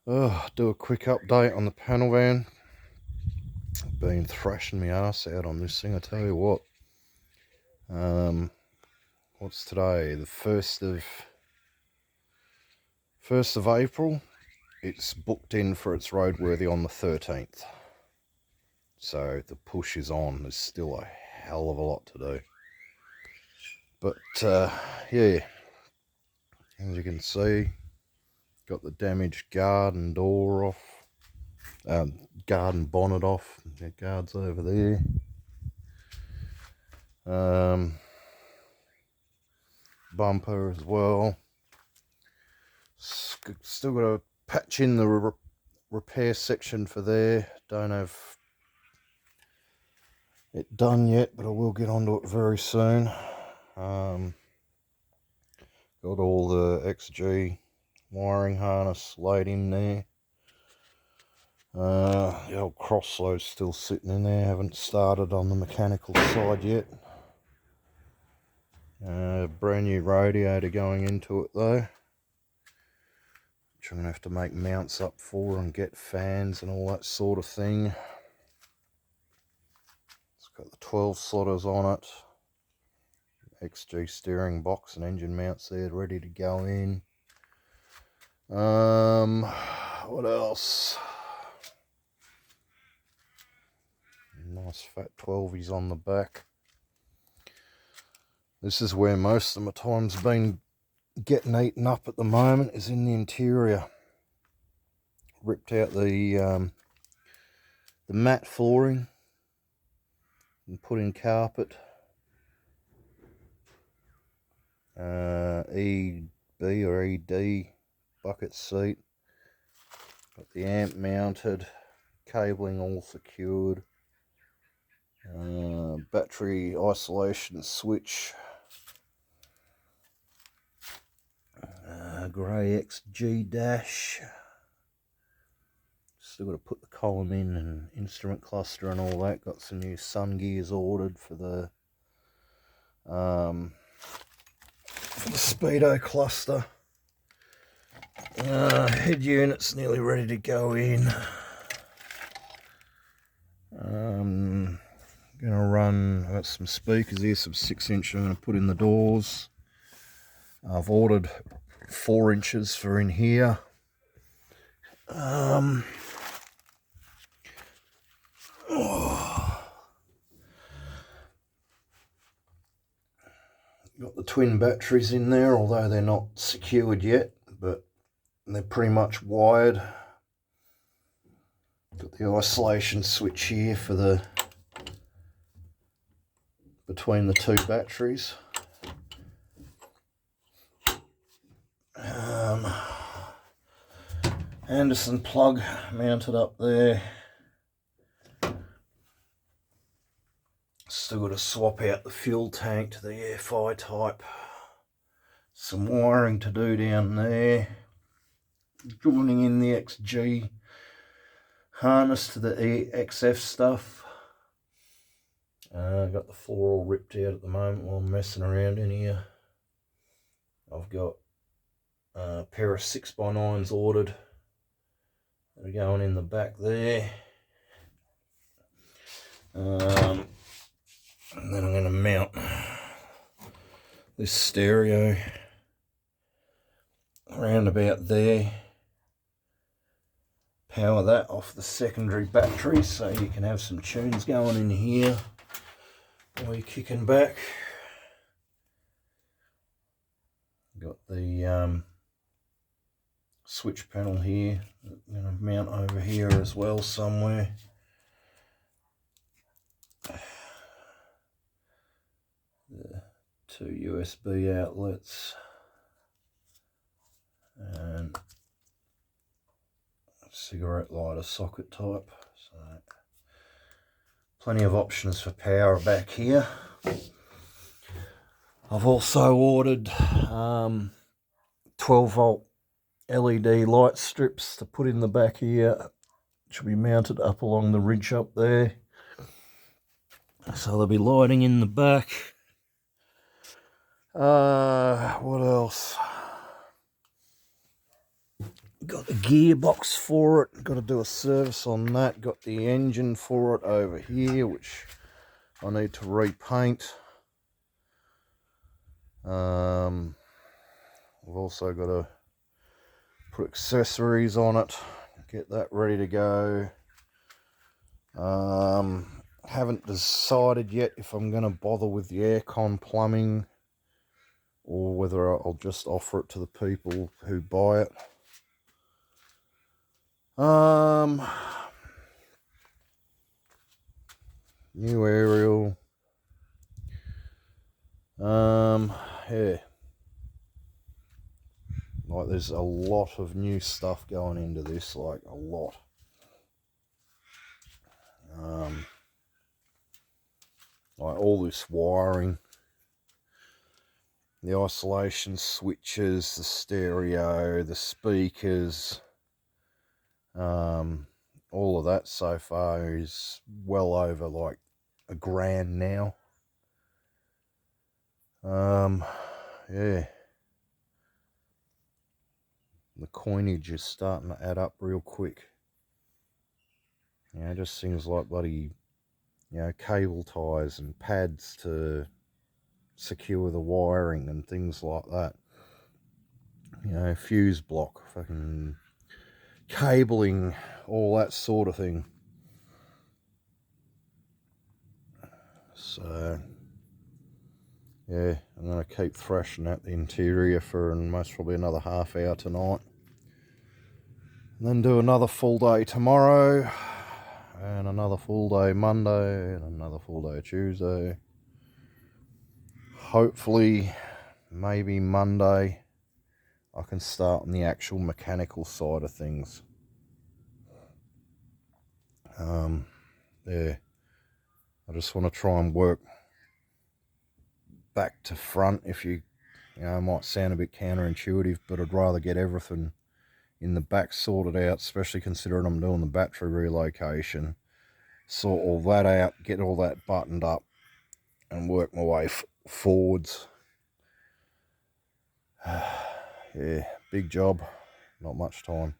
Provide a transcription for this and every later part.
Do a quick update on the panel van. Been thrashing my ass out on this thing, I tell you what. What's today? The 1st of April. It's booked in for its roadworthy on the 13th. So the push is on. There's still a hell of a lot to do. But yeah, as you can see, got the damaged garden door off. Garden bonnet off. The guard's over there. Bumper as well. Still got to patch in the repair section for there. Don't have it done yet, but I will get onto it very soon. Got all the XG wiring harness laid in there. The old cross slow's still sitting in there. Haven't started on the mechanical side yet. Brand new radiator going into it though, which I'm gonna have to make mounts up for and get fans and all that sort of thing. It's got the 12 slotters on it, XG steering box and engine mounts there ready to go in. What else? Nice fat 12s on the back. This is where most of my time's been getting eaten up at the moment, is in the interior. Ripped out the matte flooring and put in carpet. EB or ED bucket seat. Got the amp mounted, cabling all secured. Battery isolation switch. Grey XG dash. Still got to put the column in and instrument cluster and all that. Got some new sun gears ordered for the speedo cluster. Head unit's nearly ready to go in. Gonna run, I've got some speakers here, some 6-inch I'm gonna put in the doors. I've ordered 4 inches for in here. Got the twin batteries in there, although they're not secured yet, but they're pretty much wired. Got the isolation switch here for the between the 2 batteries. Anderson plug mounted up there. Still got to swap out the fuel tank to the air-fi type. Some wiring to do down there. Joining in the XG harness to the XF stuff. Got the floor all ripped out at the moment while I'm messing around in here. I've got a pair of 6x9s ordered. They're going in the back there. And then I'm going to mount this stereo around about there. Power that off the secondary battery so you can have some tunes going in here while you're kicking back. Got the switch panel here. I'm going to mount over here as well somewhere. The 2 USB outlets and cigarette lighter socket type. So plenty of options for power back here. I've also ordered 12-volt LED light strips to put in the back here. Should be mounted up along the ridge up there. So there'll be lighting in the back. What else? Got the gearbox for it, got to do a service on that. Got the engine for it over here, which I need to repaint. I've also got to put accessories on it, get that ready to go. Haven't decided yet if I'm going to bother with the aircon plumbing or whether I'll just offer it to the people who buy it. New aerial. Yeah. Like, there's a lot of new stuff going into this, like a lot. Like all this wiring, the isolation switches, the stereo, the speakers, all of that so far is well over like $1,000 now. Yeah, the coinage is starting to add up real quick. You know, just things like bloody, you know, cable ties and pads to secure the wiring and things like that. You know, fuse block, fucking cabling, all that sort of thing. So yeah, I'm going to keep thrashing out the interior for most probably another half hour tonight. And then do another full day tomorrow, and another full day Monday, and another full day Tuesday. Hopefully, maybe Monday, I can start on the actual mechanical side of things. Yeah, I just want to try and work back to front. If you know, it might sound a bit counterintuitive, but I'd rather get everything in the back sorted out, especially considering I'm doing the battery relocation. Sort all that out, get all that buttoned up, and work my way forwards. Yeah, big job, not much time.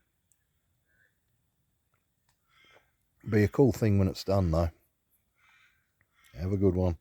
Be a cool thing when it's done though. Have a good one.